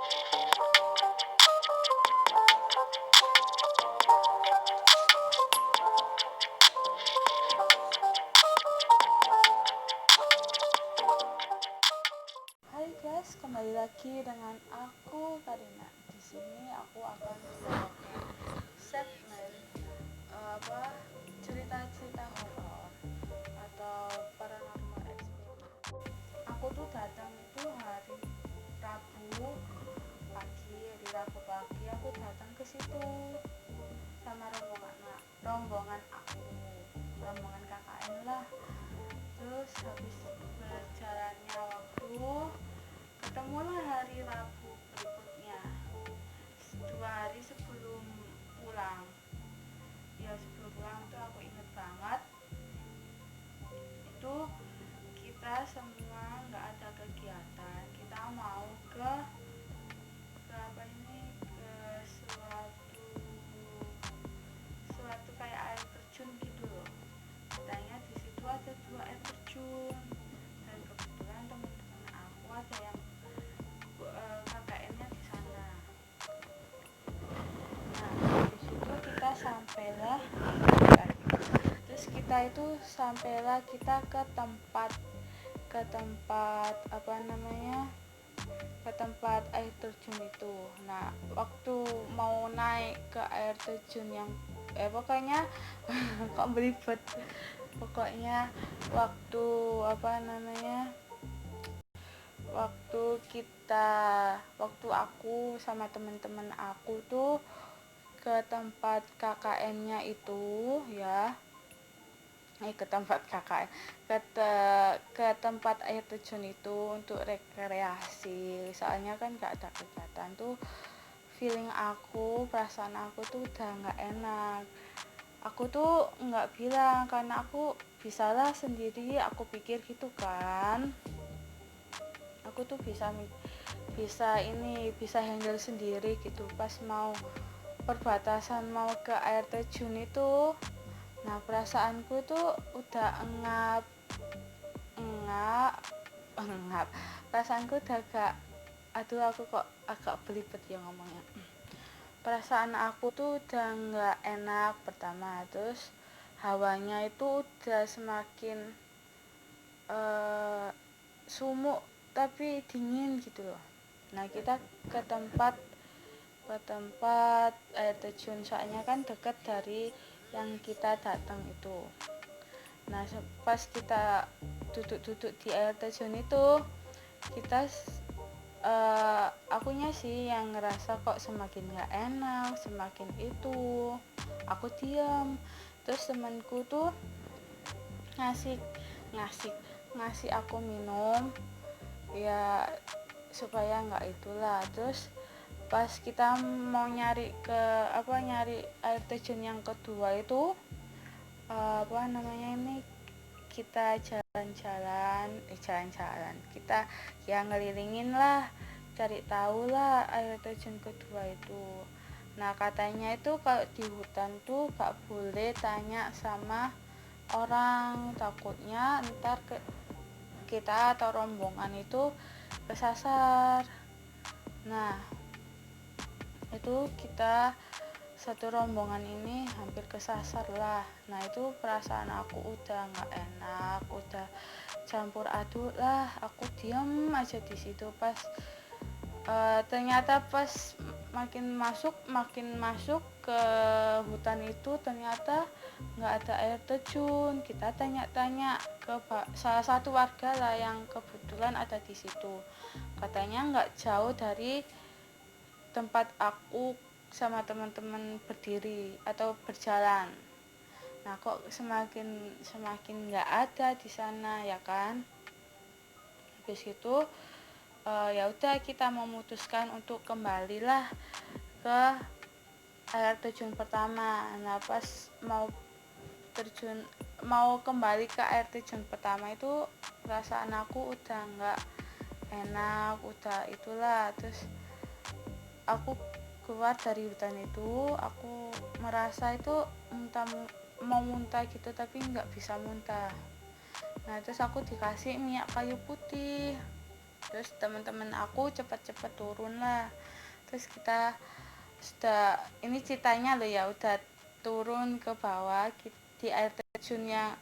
Hai guys, kembali lagi dengan aku Karina. Di sini aku akan membawakan segmen cerita-cerita horor atau paranormal experience. Aku tuh datang itu hari Rabu pagi aku datang ke situ sama rombongan aku, rombongan KKN lah. Terus habis berjalannya waktu, ketemulah hari Rabu berikutnya, 2 hari sebelum pulang. Ya sebelum pulang tuh aku inget banget, itu kita semua nggak ada kegiatan, kita mau ke apa ini, ke suatu kayak air terjun gitu loh. Katanya di situ ada 2 air terjun, dan kebetulan teman-teman aku ada yang KKN-nya di sana. Nah, di situ kita sampailah, kita ke tempat apa namanya, ke tempat air terjun itu. Nah, waktu mau naik ke air terjun yang pokoknya kok belibet. Pokoknya waktu apa namanya? Waktu aku sama teman-teman aku tuh ke tempat KKN-nya itu ya. Ke tempat KKN, ke tempat air terjun itu untuk rekreasi. Soalnya kan gak ada kegiatan tuh, perasaan aku tuh udah gak enak. Aku tuh gak bilang karena aku bisalah sendiri, aku pikir gitu kan. Aku tuh bisa handle sendiri gitu. Pas mau perbatasan mau ke air terjun itu, nah perasaanku tuh udah engap perasaanku udah aku kok agak belibet ya ngomongnya. Perasaan aku tuh udah nggak enak pertama, terus hawanya itu udah semakin sumuk tapi dingin gitu loh. Nah kita ke tempat air terjun, soalnya kan deket dari yang kita datang itu. Nah pas kita duduk-duduk di air terjun itu, kita akunya sih yang ngerasa kok semakin gak enak, semakin itu. Aku diam, terus temanku tuh ngasih ngasih aku minum ya supaya nggak itulah. Terus pas kita mau nyari air terjun yang kedua itu, kita jalan-jalan kita ya ngelilingin lah, cari tahu lah air terjun kedua itu. Nah katanya itu kalau di hutan tuh gak boleh tanya sama orang, takutnya ntar kita atau rombongan itu kesasar. Nah itu kita satu rombongan ini hampir kesasar lah. Nah itu perasaan aku udah nggak enak, udah campur aduk lah. Aku diam aja di situ. Ternyata pas makin masuk ke hutan itu, ternyata nggak ada air terjun. Kita tanya-tanya ke salah satu warga lah yang kebetulan ada di situ. Katanya nggak jauh dari tempat aku sama teman-teman berdiri atau berjalan. Nah kok semakin nggak ada di sana ya kan. Habis itu ya udah kita memutuskan untuk kembalilah ke air terjun pertama. Nah pas mau kembali ke air terjun pertama itu, perasaan aku udah nggak enak, udah itulah. Terus aku keluar dari hutan itu, aku merasa itu mau muntah gitu tapi nggak bisa muntah. Nah terus aku dikasih minyak kayu putih. Terus teman-teman aku cepat-cepat turun lah. Terus kita sudah, ini ceritanya loh ya, udah turun ke bawah di air terjun yang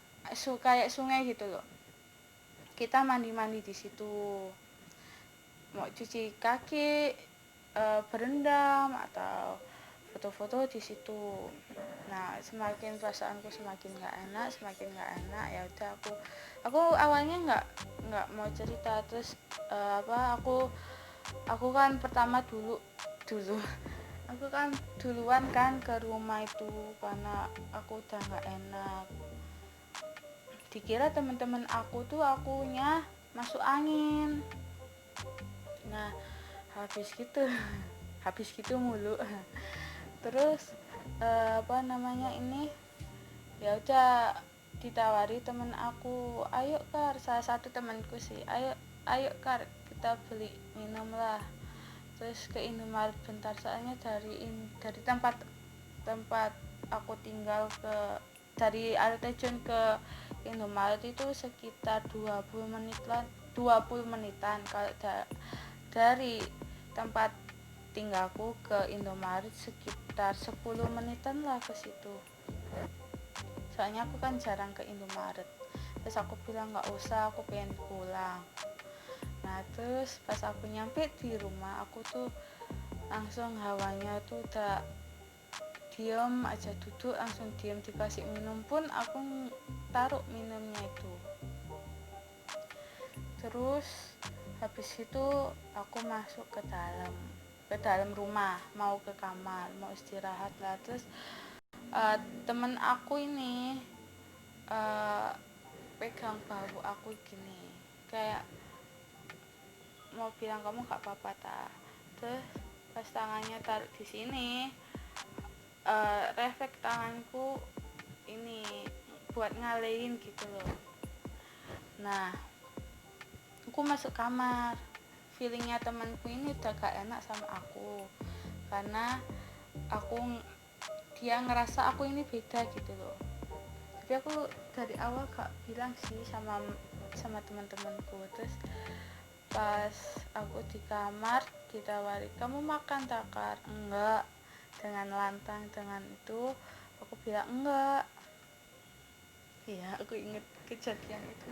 kayak sungai gitu loh. Kita mandi-mandi di situ, mau cuci kaki, berendam atau foto-foto di situ. Nah, semakin perasaanku semakin nggak enak, ya udah aku awalnya nggak mau cerita. Terus aku kan pertama dulu aku kan duluan kan ke rumah itu karena aku udah nggak enak. Dikira teman-teman aku tuh akunya masuk angin. Nah, habis gitu mulu. Terus ini ya udah ditawari temen aku, ayo Kar, salah satu temanku sih, ayo Kar, kita beli minum lah. Terus ke Indomaret bentar, soalnya dari tempat aku tinggal dari air terjun ke Indomaret itu sekitar 20 menitan. Kalau dari tempat tinggalku ke Indomaret sekitar 10 menitan lah ke situ. Soalnya aku kan jarang ke Indomaret. Terus aku bilang nggak usah, aku pengen pulang. Nah terus pas aku nyampe di rumah, aku tuh langsung hawanya tuh udah diem aja, duduk langsung diem, dikasih minum pun aku taruh minumnya itu. Terus habis itu aku masuk ke dalam rumah, mau ke kamar, mau istirahat lah. Terus temen aku ini pegang bahu aku gini, kayak mau bilang kamu gak apa-apa ta. Terus pas tangannya taruh di sini, refleks tanganku ini buat ngalihin gitu loh. Nah aku masuk kamar, feelingnya temanku ini udah gak enak sama aku karena dia ngerasa aku ini beda gitu loh. Tapi aku dari awal gak bilang sih sama teman-temanku. Terus pas aku di kamar ditawari, kamu makan takar? Enggak, dengan lantang, dengan itu aku bilang enggak. Iya, aku inget kejadian itu.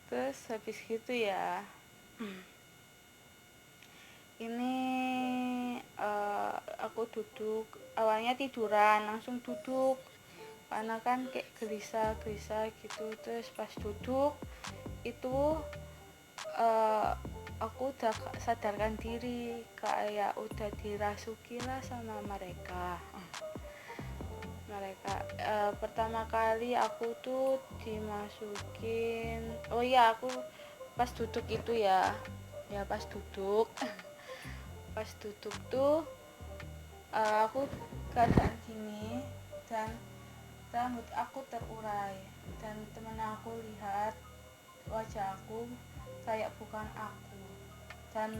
Terus habis gitu ya, ini aku duduk, awalnya tiduran langsung duduk karena kan kayak gelisah gitu. Terus pas duduk itu aku udah sadarkan diri, kayak udah dirasuki lah sama mereka. Pertama kali aku tuh dimasukin, aku pas duduk itu pas duduk pas duduk tuh aku keadaan gini dan rambut aku terurai, dan temen aku lihat wajah aku kayak bukan aku, dan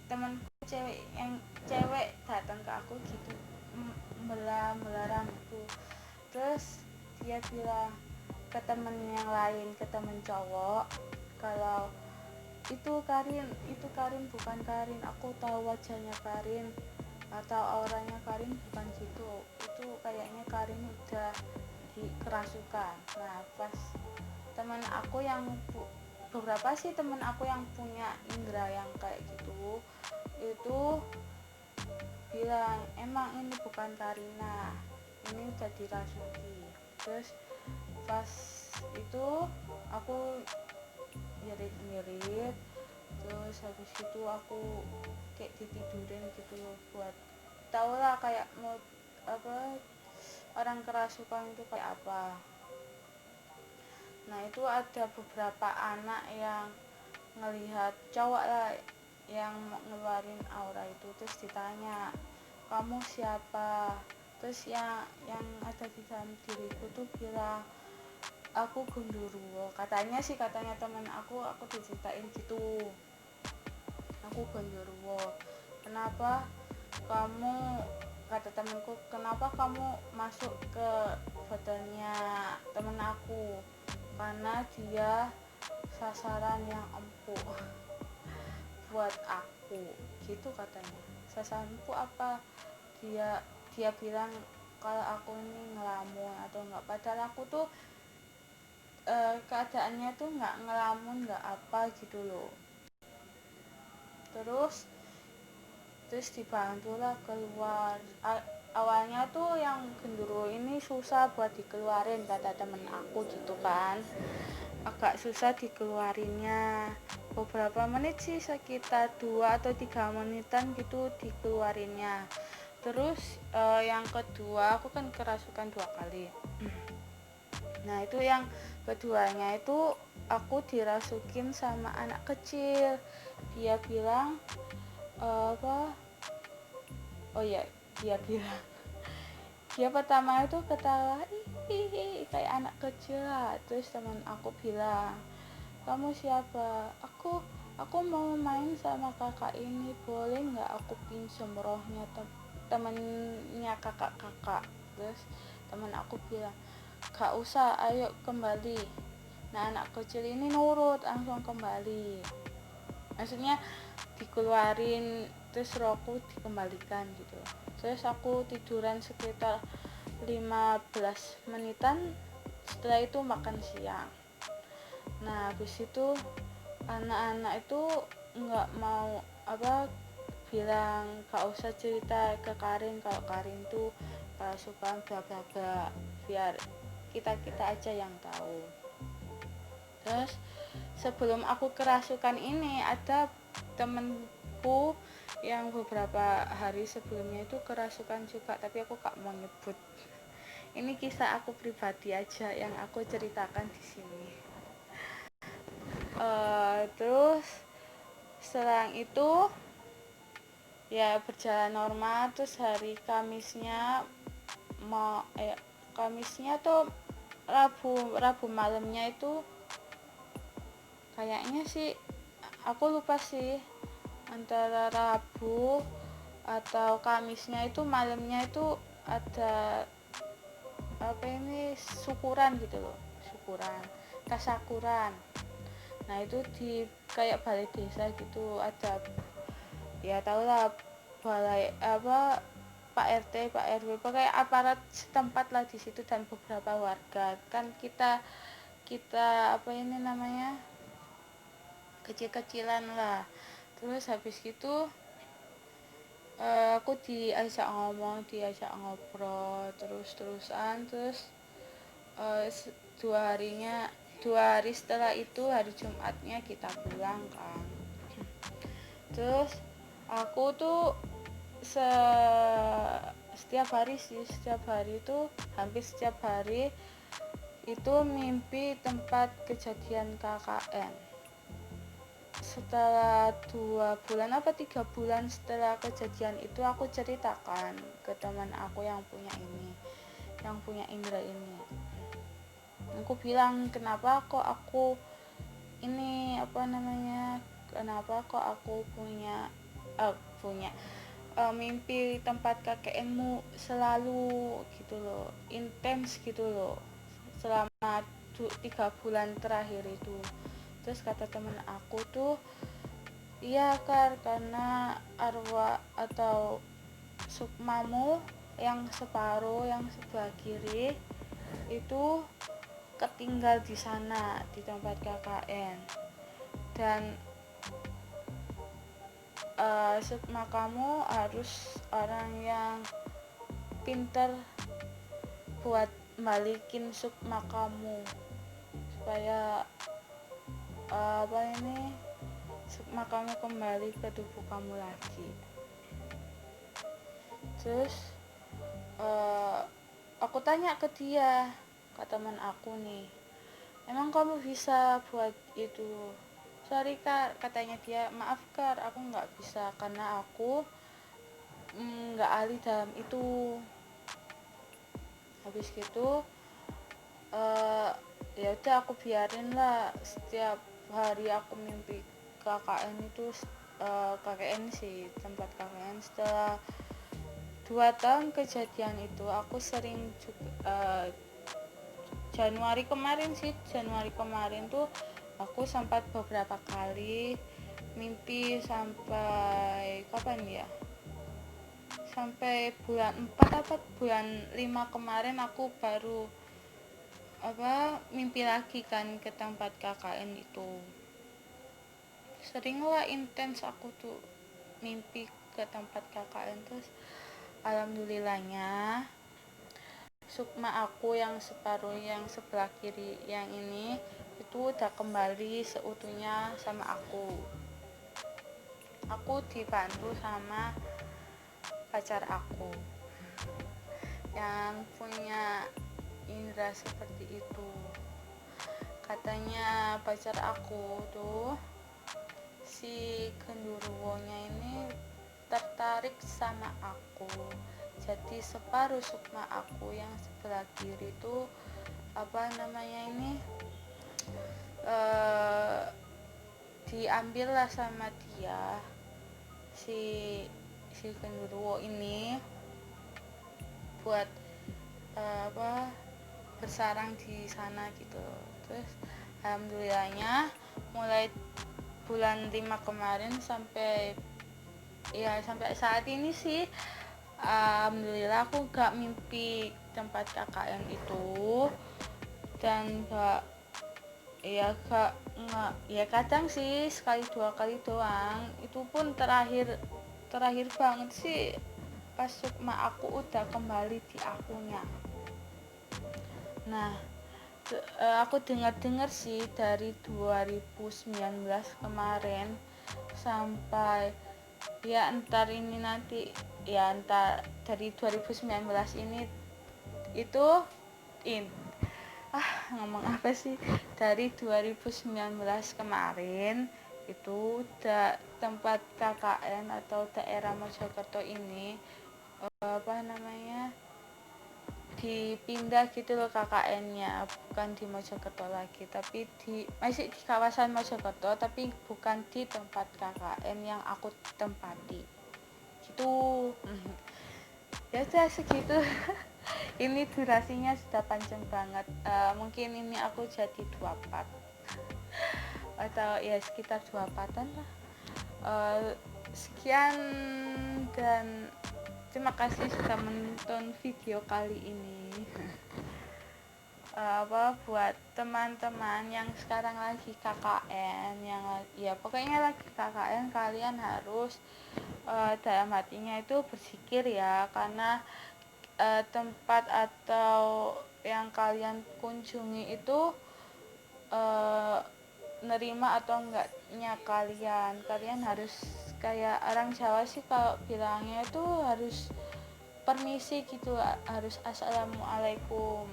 temenku cewek datang ke aku gitu, belah rambutku. Terus dia bilang ke temen yang lain, ke temen cowok, kalau itu Karin bukan Karin, aku tahu wajahnya Karin atau auranya Karin bukan gitu, itu kayaknya Karin udah dikerasukan. Nah pas teman aku yang beberapa sih teman aku yang punya indera yang kayak gitu itu bilang, emang ini bukan Karina, ini udah dirasuki. Terus pas itu aku nyerit, terus habis itu aku kayak ditidurin gitu buat tau lah kayak mau orang kerasukan itu kayak apa. Nah itu ada beberapa anak yang ngelihat cowok lah yang ngeluarin aura itu. Terus ditanya, kamu siapa? Terus yang ada di dalam diriku tuh bilang, aku Gondoruo. Katanya teman aku diceritain gitu, aku Gondoruo. Kenapa kamu, kata temanku, kenapa kamu masuk ke badannya temen aku? Karena dia sasaran yang empuk buat aku, gitu katanya. Sasaran empuk apa? Dia bilang kalau aku ini ngelamun atau enggak, padahal aku tuh keadaannya tuh nggak ngelamun nggak apa gitu loh. Terus dibantulah keluar. Awalnya tuh yang gendruwo ini susah buat dikeluarin kata temen aku gitu kan, agak susah dikeluarinnya, beberapa menit sih, sekitar 2 atau 3 menitan gitu dikeluarinnya. Terus yang kedua aku kan kerasukan 2 kali. Nah itu yang keduanya itu aku dirasukin sama anak kecil. Dia bilang apa, oh ya, dia pertama itu ketawa hihihi kayak anak kecil lah. Terus teman aku bilang, kamu siapa? Aku mau main sama kakak ini, boleh nggak aku pinjam rohnya temennya kakak. Terus teman aku bilang, gak usah, ayo kembali. Nah anak kecil ini nurut, langsung kembali, maksudnya dikeluarin, terus rohku dikembalikan gitu. Terus aku tiduran sekitar 15 menitan, setelah itu makan siang. Nah habis itu anak-anak itu nggak mau bilang gak usah cerita ke Karin kalau Karin tuh suka bla bla bla, biar kita aja yang tahu. Terus sebelum aku kerasukan ini, ada temenku yang beberapa hari sebelumnya itu kerasukan juga, tapi aku gak mau nyebut. Ini kisah aku pribadi aja yang aku ceritakan di sini. Terus setelah itu ya berjalan normal. Terus hari Kamisnya tuh Rabu malamnya itu kayaknya sih, aku lupa sih, antara Rabu atau Kamisnya itu malamnya itu ada syukuran gitu loh, tasyakuran. Nah itu di kayak balai desa gitu, ada, ya tau lah, balai Pak RT, Pak RW, pakai aparat setempat lah di situ, dan beberapa warga. Kan kita kecil-kecilan lah. Terus habis gitu aku diajak ngomong, diajak ngobrol terus-terusan. Terus 2 hari setelah itu, hari Jumatnya kita pulang kan. Terus aku tuh setiap hari itu, hampir setiap hari itu mimpi tempat kejadian KKN. Setelah 2 bulan apa 3 bulan setelah kejadian itu, aku ceritakan ke teman aku yang punya indera ini. Aku bilang, kenapa kok aku punya mimpi tempat KKN-mu selalu gitu loh, intens gitu loh, selama 3 bulan terakhir itu. Terus kata temen aku tuh, iya karena arwah atau sukmamu yang separuh, yang sebelah kiri itu ketinggal di sana, di tempat KKN. Dan sukma kamu harus orang yang pinter buat balikin sukma kamu, supaya sukma kamu kembali ke tubuh kamu lagi. Terus aku tanya ke dia, ke teman aku nih, emang kamu bisa buat itu? Sorry Kak, katanya dia, maaf Kak, aku nggak bisa karena aku nggak ahli dalam itu. Habis gitu ya udah, aku biarin lah. Setiap hari aku mimpi KKN itu, KKN sih, tempat KKN. Setelah 2 tahun kejadian itu, aku sering juga Januari kemarin tuh Aku sempat beberapa kali mimpi sampai kapan ya, sampai bulan 4 apa bulan 5 kemarin aku baru mimpi lagi kan ke tempat KKN itu. Sering lah intens aku tuh mimpi ke tempat KKN. Terus alhamdulillahnya sukma aku yang separuh yang sebelah kiri yang ini itu udah kembali seutuhnya sama aku dibantu sama pacar aku yang punya indera seperti itu. Katanya pacar aku tuh si genderuwonya ini tertarik sama aku, jadi separuh sukma aku yang sebelah kiri tuh diambil lah sama dia, si genderuwo ini buat bersarang di sana gitu. Terus alhamdulillahnya mulai bulan 5 kemarin sampai saat ini sih alhamdulillah aku gak mimpi tempat KKN itu, dan gak kadang sih sekali dua kali doang, itu pun terakhir banget sih pas sukma aku udah kembali di akunya. Nah aku dengar sih dari 2019 kemarin sampai entar ini nanti entar dari 2019 ini itu ngomong apa sih, dari 2019 kemarin itu tempat KKN atau daerah Mojokerto ini dipindah gitu loh KKN-nya, bukan di Mojokerto lagi, tapi masih di kawasan Mojokerto, tapi bukan di tempat KKN yang aku tempati gitu. Ya udah segitu. Ini durasinya sudah panjang banget, mungkin ini aku jadi 2 part atau ya sekitar 2 partan lah. Sekian dan terima kasih sudah menonton video kali ini. Buat teman-teman yang sekarang lagi KKN, pokoknya lagi KKN, kalian harus dalam hatinya itu berpikir ya, karena tempat atau yang kalian kunjungi itu nerima atau enggaknya kalian harus kayak orang Jawa sih, kalau bilangnya itu harus permisi gitu, harus assalamualaikum.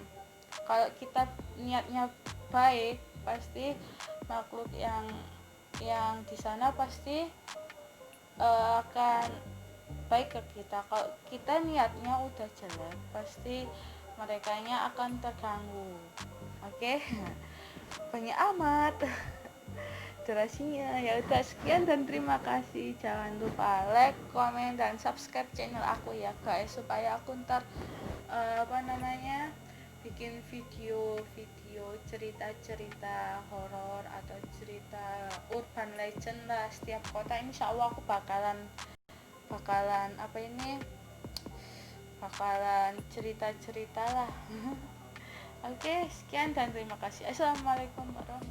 Kalau kita niatnya baik, pasti makhluk yang di sana pasti akan baik ke kita. Kalau kita niatnya udah jelek, pasti merekanya akan terganggu. Oke? Banyak amat durasinya. Ya udah sekian dan terima kasih. Jangan lupa like, komen, dan subscribe channel aku ya guys, supaya aku ntar bikin video cerita horor atau cerita urban legend lah. Setiap kota insya Allah aku bakalan cerita lah. Oke, sekian dan terima kasih. Assalamualaikum warahmatullahi wabarakatuh.